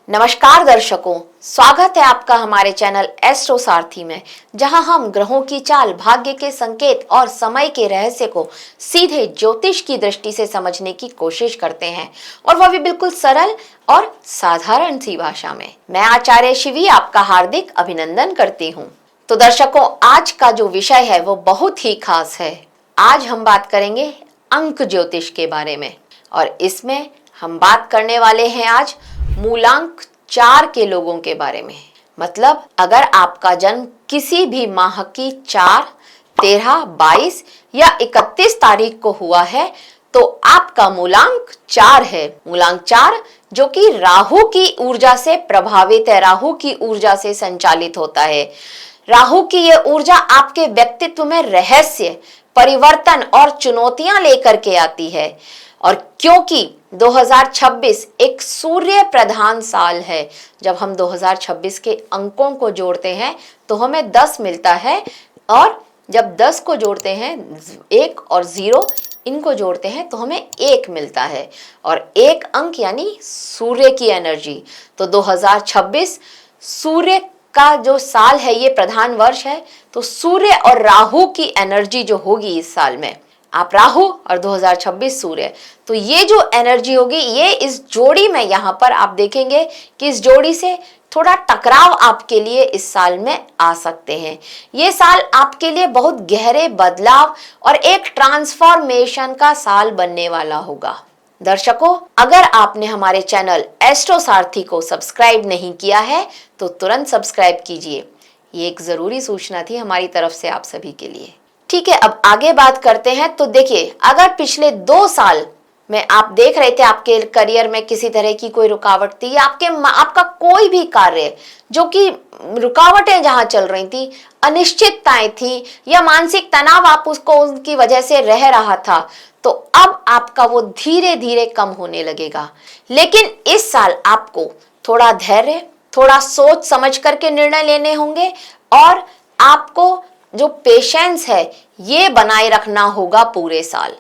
नमस्कार दर्शकों, स्वागत है आपका हमारे चैनल एस्ट्रो सारथी में, जहां हम ग्रहों की चाल, भाग्य के संकेत और समय के रहस्य को सीधे ज्योतिष की दृष्टि से समझने की कोशिश करते हैं, और वह भी बिल्कुल सरल और साधारण सी भाषा में। मैं आचार्य शिवी आपका हार्दिक अभिनंदन करती हूँ। तो दर्शकों, आज का जो विषय है वो बहुत ही खास है। आज हम बात करेंगे अंक ज्योतिष के बारे में, और इसमें हम बात करने वाले हैं आज मूलांक 4 के लोगों के बारे में। मतलब अगर आपका जन्म किसी भी माह की 4, 13, 22 या 31 तारीख को हुआ है तो आपका मूलांक 4 है। मूलांक 4 जो कि राहु की ऊर्जा से प्रभावित है, राहु की ऊर्जा से संचालित होता है। राहु की यह ऊर्जा आपके व्यक्तित्व में रहस्य, परिवर्तन और चुनौतियां लेकर के आती है। और क्योंकि 2026 एक सूर्य प्रधान साल है, जब हम 2026 के अंकों को जोड़ते हैं तो हमें 10 मिलता है, और जब 10 को जोड़ते हैं, 1 और 0 इनको जोड़ते हैं तो हमें 1 मिलता है, और 1 अंक यानी सूर्य की एनर्जी। तो 2026 सूर्य का जो साल है, ये प्रधान वर्ष है, तो सूर्य और राहु की एनर्जी जो होगी इस साल में, आप राहु और 2026 सूर्य, तो ये जो एनर्जी होगी, ये इस जोड़ी में यहाँ पर आप देखेंगे कि इस जोड़ी से थोड़ा टकराव आपके लिए इस साल में आ सकते हैं। ये साल आपके लिए बहुत गहरे बदलाव और एक ट्रांसफॉर्मेशन का साल बनने वाला होगा। दर्शकों, अगर आपने हमारे चैनल एस्ट्रो सारथी को सब्सक्राइब नहीं किया है तो तुरंत सब्सक्राइब कीजिए। ये एक जरूरी सूचना थी हमारी तरफ से आप सभी के लिए। ठीक है, अब आगे बात करते हैं। तो देखिए, अगर पिछले 2 साल में आप देख रहे थे आपके करियर में किसी तरह की कोई रुकावट थी, या आपका कोई भी कार्य जो कि रुकावटें जहां चल रही थी, अनिश्चितताएं थी, या मानसिक तनाव आप उसको उनकी वजह से रह रहा था, तो अब आपका वो धीरे धीरे कम होने लगेगा। लेकिन इस साल आपको थोड़ा धैर्य, थोड़ा सोच समझ करके निर्णय लेने होंगे, और आपको जो पेशेंस है ये बनाए रखना होगा पूरे साल।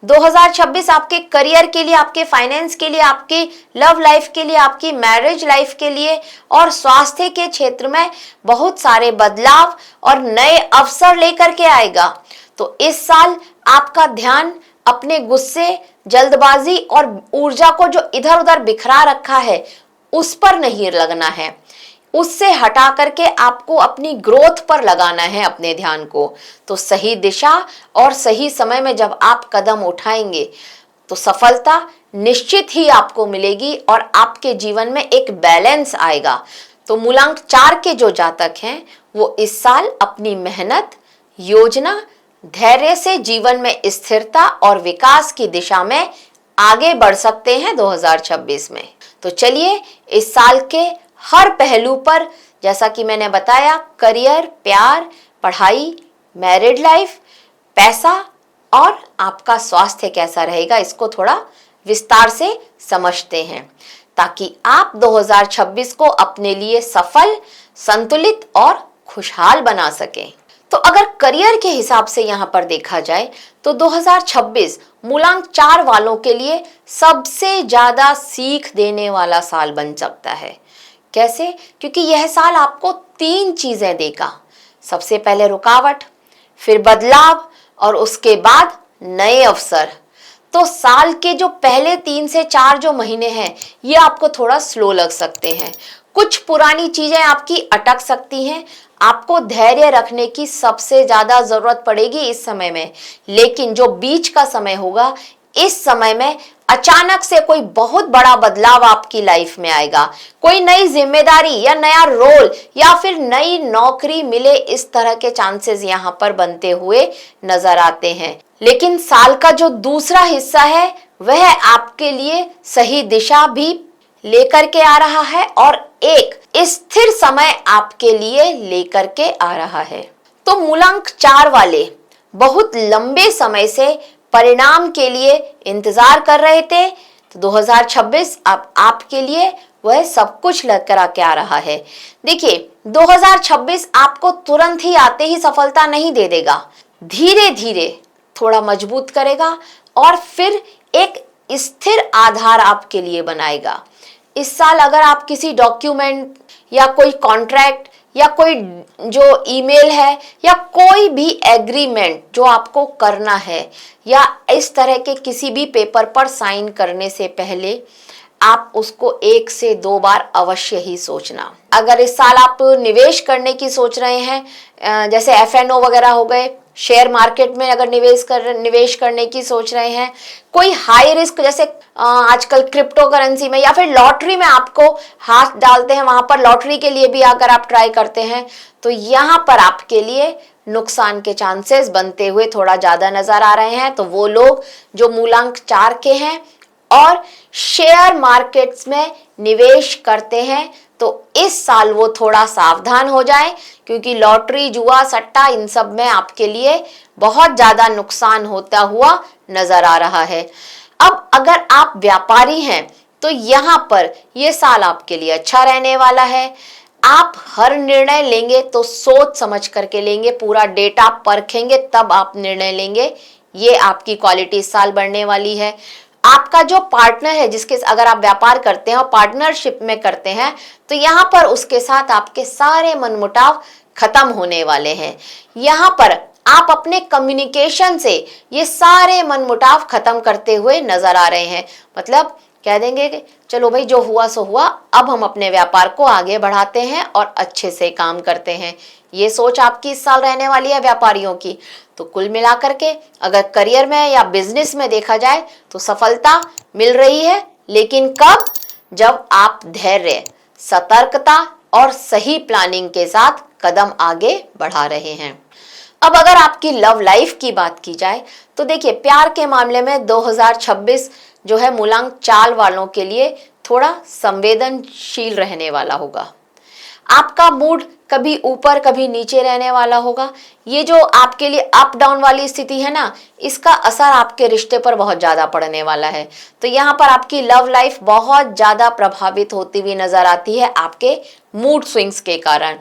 2026 आपके करियर के लिए, आपके फाइनेंस के लिए, आपकी लव लाइफ के लिए, आपकी मैरिज लाइफ के लिए और स्वास्थ्य के क्षेत्र में बहुत सारे बदलाव और नए अवसर लेकर के आएगा। तो इस साल आपका ध्यान अपने गुस्से, जल्दबाजी और ऊर्जा को जो इधर उधर बिखरा रखा है उस पर नहीं लगना है, उससे हटा करके आपको अपनी ग्रोथ पर लगाना है अपने ध्यान को। तो सही दिशा और सही समय में जब आप कदम उठाएंगे तो सफलता निश्चित ही आपको मिलेगी और आपके जीवन में एक बैलेंस आएगा। तो मूलांक 4 के जो जातक हैं वो इस साल अपनी मेहनत, योजना, धैर्य से जीवन में स्थिरता और विकास की दिशा में आगे बढ़ सकते हैं 2026 में। तो चलिए, इस साल के हर पहलू पर, जैसा कि मैंने बताया, करियर, प्यार, पढ़ाई, मैरिड लाइफ, पैसा और आपका स्वास्थ्य कैसा रहेगा, इसको थोड़ा विस्तार से समझते हैं, ताकि आप 2026 को अपने लिए सफल, संतुलित और खुशहाल बना सकें। तो अगर करियर के हिसाब से यहाँ पर देखा जाए तो 2026 मूलांक 4 वालों के लिए सबसे ज्यादा सीख देने वाला साल बन सकता है। कैसे? क्योंकि यह साल आपको 3 चीजें देगा। सबसे पहले रुकावट, फिर बदलाव और उसके बाद नए अवसर। तो साल के जो पहले 3 से 4 जो महीने हैं ये आपको थोड़ा स्लो लग सकते हैं, कुछ पुरानी चीजें आपकी अटक सकती हैं, आपको धैर्य रखने की सबसे ज्यादा जरूरत पड़ेगी इस समय में। लेकिन जो बीच का समय होगा, इस समय में अचानक से कोई बहुत बड़ा बदलाव आपकी लाइफ में आएगा, कोई नई जिम्मेदारी या नया रोल या फिर नई नौकरी मिले, इस तरह के चांसेस यहाँ पर बनते हुए नजर आते हैं। लेकिन साल का जो दूसरा हिस्सा है वह आपके लिए सही दिशा भी लेकर के आ रहा है और एक स्थिर समय आपके लिए लेकर के आ रहा है। तो मूलांक 4 वाले बहुत लंबे समय से परिणाम के लिए इंतजार कर रहे थे, तो 2026 अब आपके लिए वह सब कुछ लेकर आके आ रहा है। देखिए, 2026 आपको तुरंत ही आते ही सफलता नहीं दे देगा, धीरे धीरे थोड़ा मजबूत करेगा और फिर एक स्थिर आधार आपके लिए बनाएगा। इस साल अगर आप किसी डॉक्यूमेंट या कोई कॉन्ट्रैक्ट या कोई जो ईमेल है या कोई भी एग्रीमेंट जो आपको करना है या इस तरह के किसी भी पेपर पर साइन करने से पहले आप उसको 1 से 2 बार अवश्य ही सोचना। अगर इस साल आप निवेश करने की सोच रहे हैं, जैसे एफएनओ वगैरह हो गए, शेयर मार्केट में अगर निवेश करने की सोच रहे हैं, कोई हाई रिस्क जैसे आजकल क्रिप्टो करेंसी में या फिर लॉटरी में आपको हाथ डालते हैं, वहां पर लॉटरी के लिए भी अगर आप ट्राई करते हैं तो यहां पर आपके लिए नुकसान के चांसेस बनते हुए थोड़ा ज्यादा नजर आ रहे हैं। तो वो लोग जो मूलांक 4 के हैं और शेयर मार्केट्स में निवेश करते हैं तो इस साल वो थोड़ा सावधान हो जाए, क्योंकि लॉटरी, जुआ, सट्टा इन सब में आपके लिए बहुत ज्यादा नुकसान होता हुआ नजर आ रहा है। अब अगर आप व्यापारी हैं तो यहां पर ये साल आपके लिए अच्छा रहने वाला है। आप हर निर्णय लेंगे तो सोच समझ करके लेंगे, पूरा डेटा परखेंगे तब आप निर्णय लेंगे। ये आपकी क्वालिटी इस साल बढ़ने वाली है। आपका जो पार्टनर है, जिसके अगर आप व्यापार करते हैं और पार्टनरशिप में करते हैं तो यहां पर उसके साथ आपके सारे मनमुटाव खत्म होने वाले हैं। यहां पर आप अपने कम्युनिकेशन से ये सारे मनमुटाव खत्म करते हुए नजर आ रहे हैं। मतलब कह देंगे कि चलो भाई जो हुआ सो हुआ, अब हम अपने व्यापार को आगे बढ़ाते हैं और अच्छे से काम करते हैं। ये सोच आपकी इस साल रहने वाली है व्यापारियों की। तो कुल मिलाकर के अगर करियर में या बिजनेस में देखा जाए तो सफलता मिल रही है, लेकिन कब? जब आप धैर्य, सतर्कता और सही प्लानिंग के साथ कदम आगे बढ़ा रहे हैं। अब अगर आपकी लव लाइफ की बात की जाए तो देखिए, प्यार के मामले में 2026 जो है मूलांक 4 वालों के लिए थोड़ा संवेदनशील रहने वाला होगा। आपका मूड कभी ऊपर कभी नीचे रहने वाला होगा। ये जो आपके लिए अप डाउन वाली स्थिति है ना, इसका असर आपके रिश्ते पर बहुत ज्यादा पड़ने वाला है। तो यहाँ पर आपकी लव लाइफ बहुत ज्यादा प्रभावित होती हुई नजर आती है आपके मूड स्विंग्स के कारण।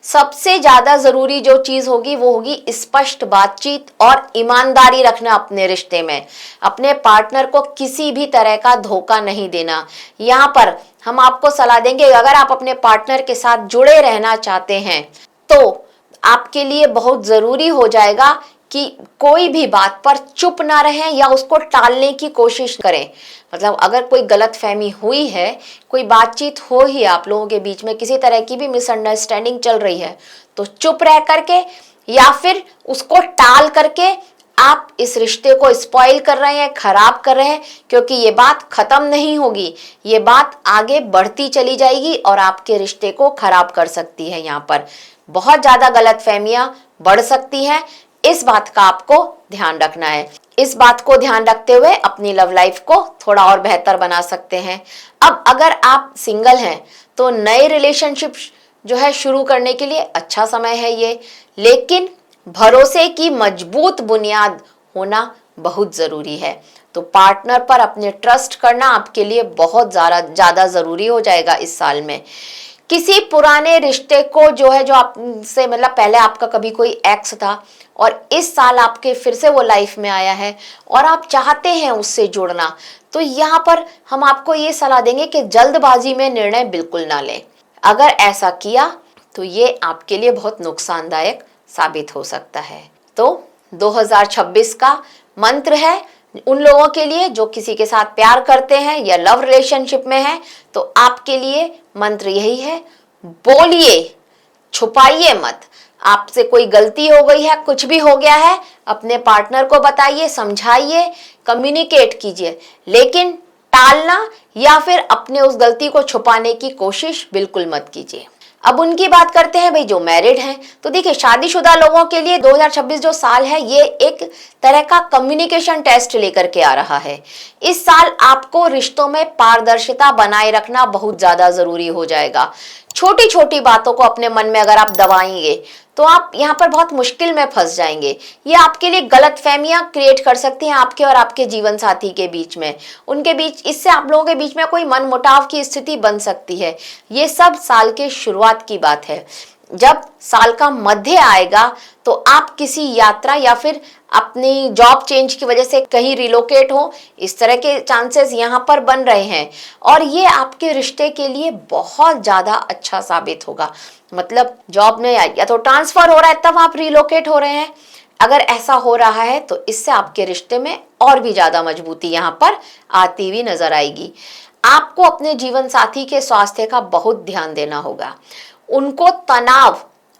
सबसे ज्यादा जरूरी जो चीज होगी वो होगी स्पष्ट बातचीत और ईमानदारी रखना अपने रिश्ते में। अपने पार्टनर को किसी भी तरह का धोखा नहीं देना। यहाँ पर हम आपको सलाह देंगे, अगर आप अपने पार्टनर के साथ जुड़े रहना चाहते हैं तो आपके लिए बहुत जरूरी हो जाएगा कि कोई भी बात पर चुप ना रहें या उसको टालने की कोशिश करें। मतलब अगर कोई गलतफहमी हुई है, कोई बातचीत हो ही आप लोगों के बीच में, किसी तरह की भी मिसअंडरस्टैंडिंग चल रही है, तो चुप रह करके या फिर उसको टाल करके आप इस रिश्ते को स्पॉइल कर रहे हैं, खराब कर रहे हैं, क्योंकि ये बात खत्म नहीं होगी। ये बात आगे बढ़ती चली जाएगी और आपके रिश्ते को खराब कर सकती है। यहाँ पर बहुत ज्यादा गलतफहमियां बढ़ सकती हैं। इस बात का आपको ध्यान रखना है। इस बात को ध्यान रखते हुए अपनी लव लाइफ को थोड़ा और बेहतर बना सकते हैं। अब अगर आप सिंगल हैं तो नए रिलेशनशिप जो है शुरू करने के लिए अच्छा समय है ये, लेकिन भरोसे की मजबूत बुनियाद होना बहुत जरूरी है। तो पार्टनर पर अपने ट्रस्ट करना आपके लिए बहुत ज्यादा जरूरी हो जाएगा इस साल में। किसी पुराने रिश्ते को जो है, जो आपसे मतलब पहले आपका कभी कोई एक्स था और इस साल आपके फिर से वो लाइफ में आया है और आप चाहते हैं उससे जुड़ना, तो यहाँ पर हम आपको ये सलाह देंगे कि जल्दबाजी में निर्णय बिल्कुल ना लें। अगर ऐसा किया तो ये आपके लिए बहुत नुकसानदायक साबित हो सकता है। तो 2026 का मंत्र है उन लोगों के लिए जो किसी के साथ प्यार करते हैं या लव रिलेशनशिप में हैं, तो आपके लिए मंत्र यही है, बोलिए, छुपाइए मत। आपसे कोई गलती हो गई है, कुछ भी हो गया है, अपने पार्टनर को बताइए, समझाइए, कम्युनिकेट कीजिए, लेकिन टालना या फिर अपने उस गलती को छुपाने की कोशिश बिल्कुल मत कीजिए। अब उनकी बात करते हैं भाई जो मैरिड हैं। तो देखिए, शादीशुदा लोगों के लिए 2026 जो साल है ये एक तरह का कम्युनिकेशन टेस्ट लेकर के आ रहा है। इस साल आपको रिश्तों में पारदर्शिता बनाए रखना बहुत ज्यादा जरूरी हो जाएगा। छोटी छोटी बातों को अपने मन में अगर आप दबाएंगे तो आप यहाँ पर बहुत मुश्किल में फंस जाएंगे। ये आपके लिए गलतफहमियां क्रिएट कर सकती हैं आपके और आपके जीवन साथी के बीच में, उनके बीच। इससे आप लोगों के बीच में कोई मनमुटाव की स्थिति बन सकती है। ये सब साल के शुरुआत की बात है। जब साल का मध्य आएगा तो आप किसी यात्रा या फिर अपनी जॉब चेंज की वजह से कहीं रिलोकेट हो, इस तरह के चांसेस यहाँ पर बन रहे हैं और ये आपके रिश्ते के लिए बहुत ज्यादा अच्छा साबित होगा। मतलब जॉब में या तो ट्रांसफर हो रहा है तब आप रिलोकेट हो रहे हैं, अगर ऐसा हो रहा है तो इससे आपके रिश्ते में और भी ज्यादा मजबूती यहाँ पर आती हुई नजर आएगी। आपको अपने जीवन साथी के स्वास्थ्य का बहुत ध्यान देना होगा, उनको तनाव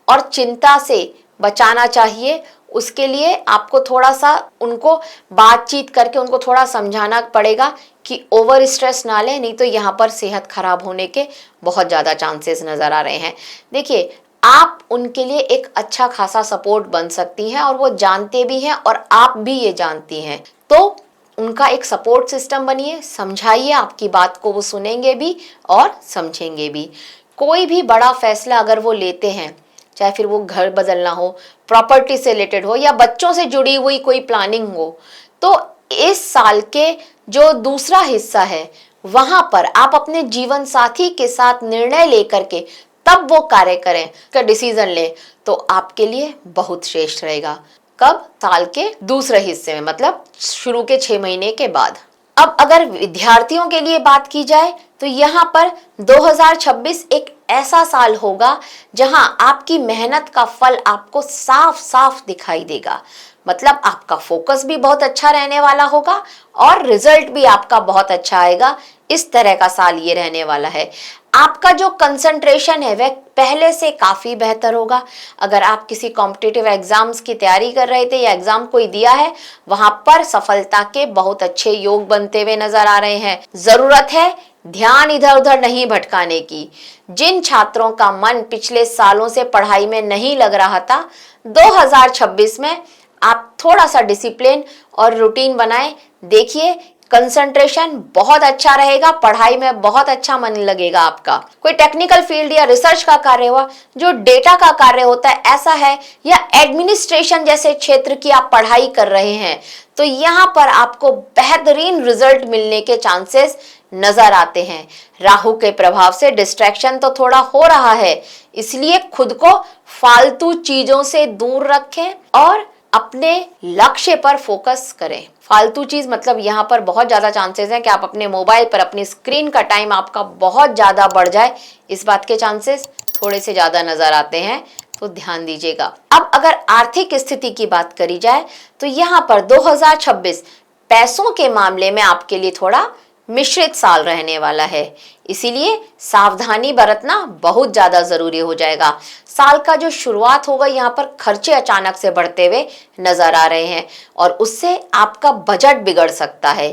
और चिंता से बचाना चाहिए। उसके लिए आपको थोड़ा सा उनको बातचीत करके उनको थोड़ा समझाना पड़ेगा कि ओवर स्ट्रेस ना लें, नहीं तो यहाँ पर सेहत खराब होने के बहुत ज़्यादा चांसेस नज़र आ रहे हैं। देखिए, आप उनके लिए एक अच्छा खासा सपोर्ट बन सकती हैं और वो जानते भी हैं और आप भी ये जानती हैं, तो उनका एक सपोर्ट सिस्टम बनिए, समझाइए, आपकी बात को वो सुनेंगे भी और समझेंगे भी। कोई भी बड़ा फैसला अगर वो लेते हैं, चाहे फिर वो घर बदलना हो, प्रॉपर्टी से रिलेटेड हो या बच्चों से जुड़ी हुई कोई प्लानिंग हो, तो इस साल के जो दूसरा हिस्सा है वहां पर आप अपने जीवन साथी के साथ निर्णय लेकर के तब वो कार्य करें, का डिसीजन लें, तो आपके लिए बहुत श्रेष्ठ रहेगा। कब? साल के दूसरे हिस्से में, मतलब शुरू के 6 महीने के बाद। अब अगर विद्यार्थियों के लिए बात की जाए तो यहाँ पर 2026 एक ऐसा साल होगा जहां आपकी मेहनत का फल आपको साफ साफ दिखाई देगा। मतलब आपका फोकस भी बहुत अच्छा रहने वाला होगा और रिजल्ट भी आपका बहुत अच्छा आएगा। इस तरह का साल ये रहने वाला है। आपका जो कंसंट्रेशन है वह पहले से काफी बेहतर होगा। अगर आप किसी कॉम्पिटिटिव एग्जाम्स की तैयारी कर रहे थे या एग्जाम कोई दिया है, वहां पर सफलता के बहुत अच्छे योग बनते हुए नजर आ रहे हैं। जरूरत है ध्यान इधर उधर नहीं भटकाने की। जिन छात्रों का मन पिछले सालों से पढ़ाई में नहीं लग रहा था, 2026 में आप थोड़ा सा डिसिप्लिन और रूटीन बनाएं। देखिए, कंसंट्रेशन बहुत अच्छा रहेगा, पढ़ाई में बहुत अच्छा मन लगेगा आपका। कोई टेक्निकल फील्ड या रिसर्च का कार्य हुआ, जो डेटा का कार्य होता है ऐसा है, या एडमिनिस्ट्रेशन जैसे क्षेत्र की आप पढ़ाई कर रहे हैं, तो यहाँ पर आपको बेहतरीन रिजल्ट मिलने के चांसेस नजर आते हैं। राहु के प्रभाव से डिस्ट्रैक्शन तो थोड़ा हो रहा है, इसलिए खुद को फालतू चीजों से दूर रखें और अपने लक्ष्य पर फोकस करें। फालतू चीज मतलब यहाँ पर बहुत ज्यादा चांसेस हैं कि आप अपने मोबाइल पर अपनी स्क्रीन का टाइम आपका बहुत ज्यादा बढ़ जाए, इस बात के चांसेस थोड़े से ज्यादा नजर आते हैं, तो ध्यान दीजिएगा। अब अगर आर्थिक स्थिति की बात करी जाए तो यहाँ पर 2026 पैसों के मामले में आपके लिए थोड़ा मिश्रित साल रहने वाला है, इसीलिए सावधानी बरतना बहुत ज्यादा जरूरी हो जाएगा। साल का जो शुरुआत होगा यहाँ पर खर्चे अचानक से बढ़ते हुए नजर आ रहे हैं और उससे आपका बजट बिगड़ सकता है।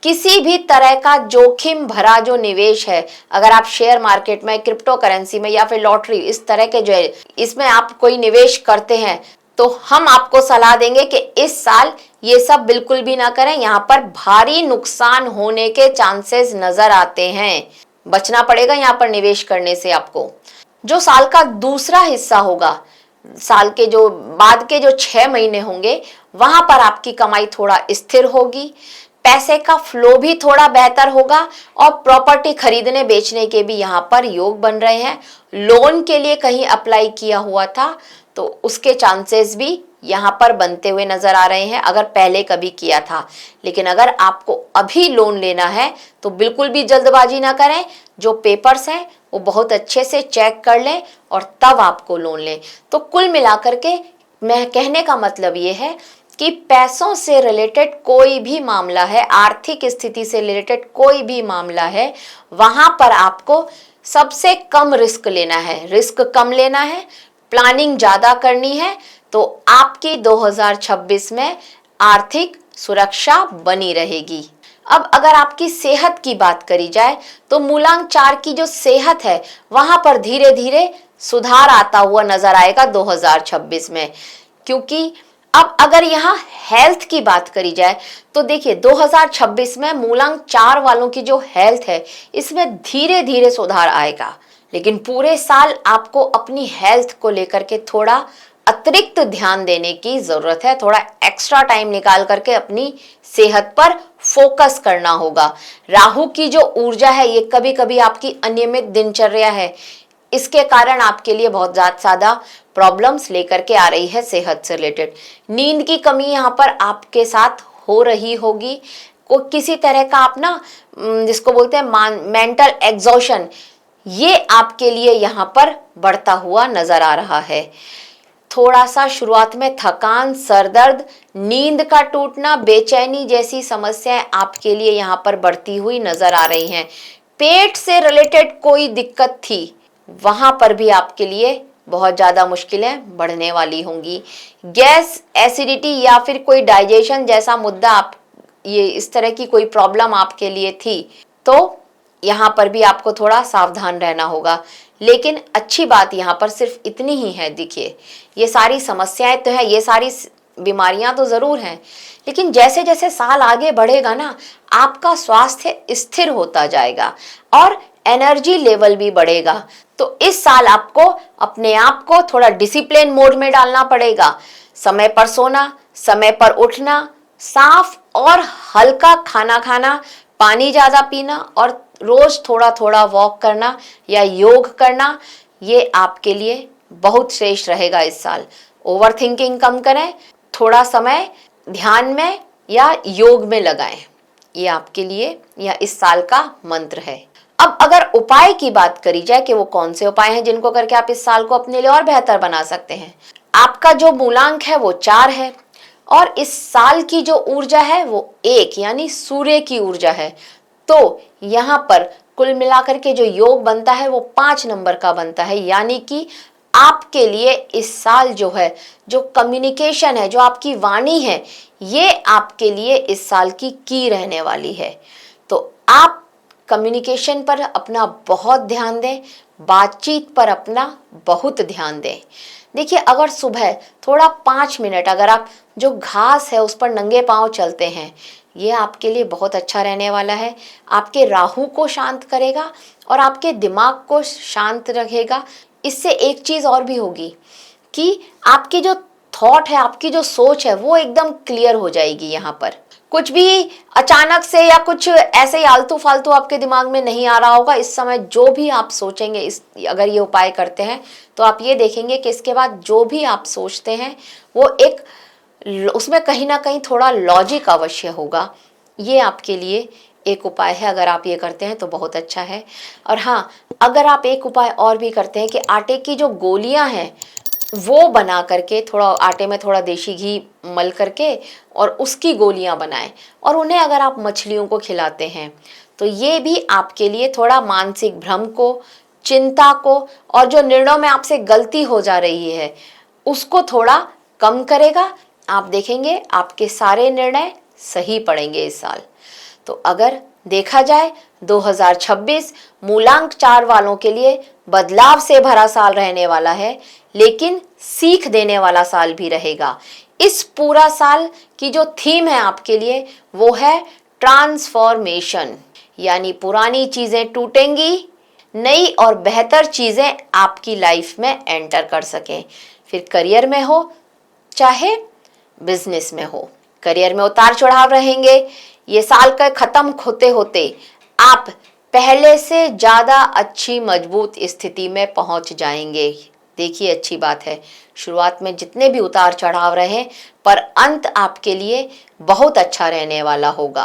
किसी भी तरह का जोखिम भरा जो निवेश है, अगर आप शेयर मार्केट में, क्रिप्टो करेंसी में या फिर लॉटरी, इस तरह के जो है इसमें आप कोई निवेश करते हैं, तो हम आपको सलाह देंगे कि इस साल ये सब बिल्कुल भी ना करें। यहाँ पर भारी नुकसान होने के चांसेस नजर आते हैं, बचना पड़ेगा यहाँ पर निवेश करने से आपको। जो साल का दूसरा हिस्सा होगा, साल के जो बाद के जो 6 महीने होंगे, वहां पर आपकी कमाई थोड़ा स्थिर होगी, पैसे का फ्लो भी थोड़ा बेहतर होगा और प्रॉपर्टी खरीदने बेचने के भी यहाँ पर योग बन रहे हैं। लोन के लिए कहीं अप्लाई किया हुआ था तो उसके चांसेस भी यहाँ पर बनते हुए नजर आ रहे हैं, अगर पहले कभी किया था। लेकिन अगर आपको अभी लोन लेना है तो बिल्कुल भी जल्दबाजी ना करें, जो पेपर्स हैं वो बहुत अच्छे से चेक कर लें और तब आपको लोन लें। तो कुल मिलाकर के मैं कहने का मतलब ये है कि पैसों से रिलेटेड कोई भी मामला है, आर्थिक स्थिति से रिलेटेड कोई भी मामला है, वहां पर आपको सबसे कम रिस्क लेना है, रिस्क कम लेना है, प्लानिंग ज्यादा करनी है, तो आपकी 2026 में आर्थिक सुरक्षा बनी रहेगी। अब अगर आपकी सेहत की बात करी जाए तो मूलांक 4 की जो सेहत है वहां पर धीरे धीरे सुधार आता हुआ नजर आएगा 2026 में। क्योंकि अब अगर यहाँ हेल्थ की बात करी जाए तो देखिए 2026 में मूलांक 4 वालों की जो हेल्थ है इसमें धीरे धीरे सुधार आएगा, लेकिन पूरे साल आपको अपनी हेल्थ को लेकर के थोड़ा अतिरिक्त ध्यान देने की जरूरत है। थोड़ा एक्स्ट्रा टाइम निकाल करके अपनी सेहत पर फोकस करना होगा। राहु की जो ऊर्जा है ये कभी कभी आपकी अनियमित दिनचर्या है, इसके कारण आपके लिए बहुत ज्यादा प्रॉब्लम्स लेकर के आ रही है सेहत से रिलेटेड। नींद की कमी यहाँ पर आपके साथ हो रही होगी, को किसी तरह का आप ना जिसको बोलते हैं मेंटल एग्जॉशन, ये आपके लिए यहाँ पर बढ़ता हुआ नजर आ रहा है। थोड़ा सा शुरुआत में थकान, सरदर्द, नींद का टूटना, बेचैनी जैसी समस्याएं आपके लिए यहाँ पर बढ़ती हुई नजर आ रही हैं। पेट से रिलेटेड कोई दिक्कत थी, वहां पर भी आपके लिए बहुत ज्यादा मुश्किलें बढ़ने वाली होंगी। गैस, एसिडिटी या फिर कोई डाइजेशन जैसा मुद्दा, आप ये इस तरह की कोई प्रॉब्लम आपके लिए थी तो यहाँ पर भी आपको थोड़ा सावधान रहना होगा। लेकिन अच्छी बात यहाँ पर सिर्फ इतनी ही है, देखिए ये सारी समस्याएं तो है, ये सारी बीमारियां तो जरूर हैं, लेकिन जैसे जैसे साल आगे बढ़ेगा ना, आपका स्वास्थ्य स्थिर होता जाएगा और एनर्जी लेवल भी बढ़ेगा। तो इस साल आपको अपने आप को थोड़ा डिसिप्लिन मोड में डालना पड़ेगा। समय पर सोना, समय पर उठना, साफ और हल्का खाना खाना, पानी ज्यादा पीना और रोज थोड़ा थोड़ा वॉक करना या योग करना, ये आपके लिए बहुत श्रेष्ठ रहेगा इस साल। ओवर थिंकिंग कम करें, थोड़ा समय ध्यान में या योग में लगाएं, ये आपके लिए या इस साल का मंत्र है। अब अगर उपाय की बात करी जाए कि वो कौन से उपाय हैं जिनको करके आप इस साल को अपने लिए और बेहतर बना सकते हैं। आपका जो मूलांक है वो 4 है और इस साल की जो ऊर्जा है वो 1 यानी सूर्य की ऊर्जा है। तो यहाँ पर कुल मिलाकर के जो योग बनता है वो 5 नंबर का बनता है, यानी कि आपके लिए इस साल जो है, जो कम्युनिकेशन है, जो आपकी वाणी है, ये आपके लिए इस साल की रहने वाली है। तो आप कम्युनिकेशन पर अपना बहुत ध्यान दें, बातचीत पर अपना बहुत ध्यान दें। देखिए अगर सुबह थोड़ा 5 मिनट अगर आप जो घास है उस पर नंगे पांव चलते हैं, ये आपके लिए बहुत अच्छा रहने वाला है। आपके राहु को शांत करेगा और आपके दिमाग को शांत रखेगा। इससे एक चीज और भी होगी कि आपकी जो थॉट है, आपकी जो सोच है, वो एकदम क्लियर हो जाएगी। यहाँ पर कुछ भी अचानक से या कुछ ऐसे ही आलतू फालतू आपके दिमाग में नहीं आ रहा होगा। इस समय जो भी आप सोचेंगे, इस अगर ये उपाय करते हैं तो आप ये देखेंगे कि इसके बाद जो भी आप सोचते हैं वो एक उसमें कहीं ना कहीं थोड़ा लॉजिक अवश्य होगा। ये आपके लिए एक उपाय है, अगर आप ये करते हैं तो बहुत अच्छा है। और हाँ, अगर आप एक उपाय और भी करते हैं कि आटे की जो गोलियां हैं वो बना करके, थोड़ा आटे में थोड़ा देशी घी मल करके और उसकी गोलियां बनाएं और उन्हें अगर आप मछलियों को खिलाते हैं तो ये भी आपके लिए थोड़ा मानसिक भ्रम को, चिंता को और जो निर्णयों में आपसे गलती हो जा रही है उसको थोड़ा कम करेगा। आप देखेंगे आपके सारे निर्णय सही पड़ेंगे इस साल। तो अगर देखा जाए 2026 मूलांक 4 वालों के लिए बदलाव से भरा साल रहने वाला है, लेकिन सीख देने वाला साल भी रहेगा। इस पूरा साल की जो थीम है आपके लिए वो है ट्रांसफॉर्मेशन, यानी पुरानी चीजें टूटेंगी, नई और बेहतर चीजें आपकी लाइफ में एंटर कर सकें। फिर करियर में हो चाहे बिजनेस में हो, करियर में उतार चढ़ाव रहेंगे। ये साल का खत्म होते होते आप पहले से ज्यादा अच्छी मजबूत स्थिति में पहुंच जाएंगे। देखिए अच्छी बात है, शुरुआत में जितने भी उतार चढ़ाव रहे पर अंत आपके लिए बहुत अच्छा रहने वाला होगा।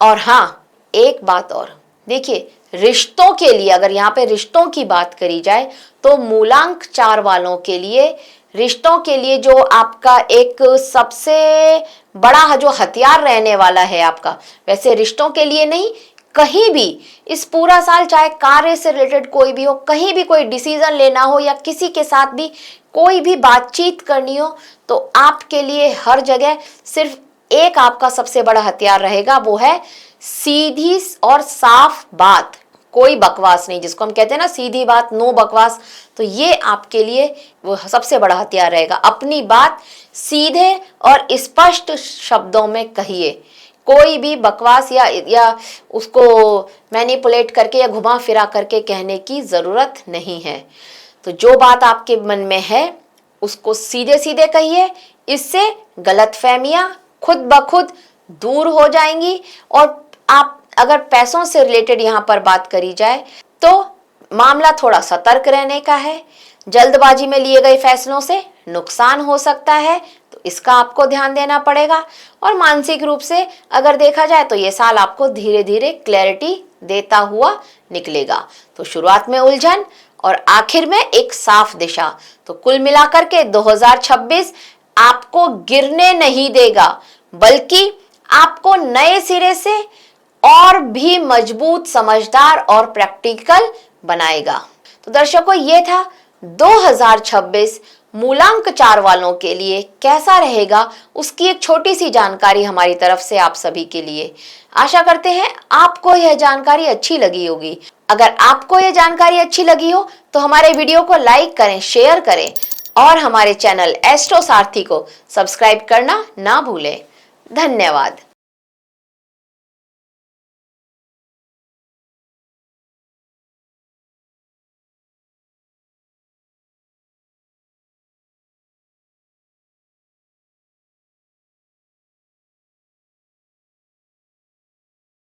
और हाँ, एक बात और देखिए, रिश्तों के लिए अगर यहाँ पे रिश्तों की बात करी जाए तो मूलांक 4 वालों के लिए रिश्तों के लिए जो आपका एक सबसे बड़ा जो हथियार रहने वाला है आपका, वैसे रिश्तों के लिए नहीं, कहीं भी इस पूरा साल चाहे कार्य से रिलेटेड कोई भी हो, कहीं भी कोई डिसीजन लेना हो या किसी के साथ भी कोई भी बातचीत करनी हो, तो आपके लिए हर जगह सिर्फ एक आपका सबसे बड़ा हथियार रहेगा, वो है सीधी और साफ बात, कोई बकवास नहीं, जिसको हम कहते हैं ना सीधी बात, नो बकवास। तो ये आपके लिए वो सबसे बड़ा हथियार रहेगा। अपनी बात सीधे और स्पष्ट शब्दों में कहिए, कोई भी बकवास या उसको मैनिपुलेट करके या घुमा फिरा करके कहने की जरूरत नहीं है। तो जो बात आपके मन में है उसको सीधे सीधे कहिए, इससे गलतफहमियां खुद ब खुद दूर हो जाएंगी। और आप अगर पैसों से रिलेटेड यहाँ पर बात करी जाए तो मामला थोड़ा सतर्क रहने का है। जल्दबाजी में लिए गए फैसलों से नुकसान हो सकता है, तो इसका आपको ध्यान देना पड़ेगा। और मानसिक रूप से अगर देखा जाए तो ये साल आपको धीरे धीरे क्लैरिटी देता हुआ निकलेगा। तो शुरुआत में उलझन और आखिर में एक साफ दिशा। तो कुल मिलाकर के 2026 आपको गिरने नहीं देगा, बल्कि आपको नए सिरे से और भी मजबूत, समझदार और प्रैक्टिकल बनाएगा। तो दर्शकों, ये था 2026 मूलांक 4 वालों के लिए कैसा रहेगा, उसकी एक छोटी सी जानकारी हमारी तरफ से आप सभी के लिए। आशा करते हैं आपको यह जानकारी अच्छी लगी होगी। अगर आपको यह जानकारी अच्छी लगी हो तो हमारे वीडियो को लाइक करें, शेयर करें और हमारे चैनल एस्ट्रो सारथी को सब्सक्राइब करना ना भूलें। धन्यवाद।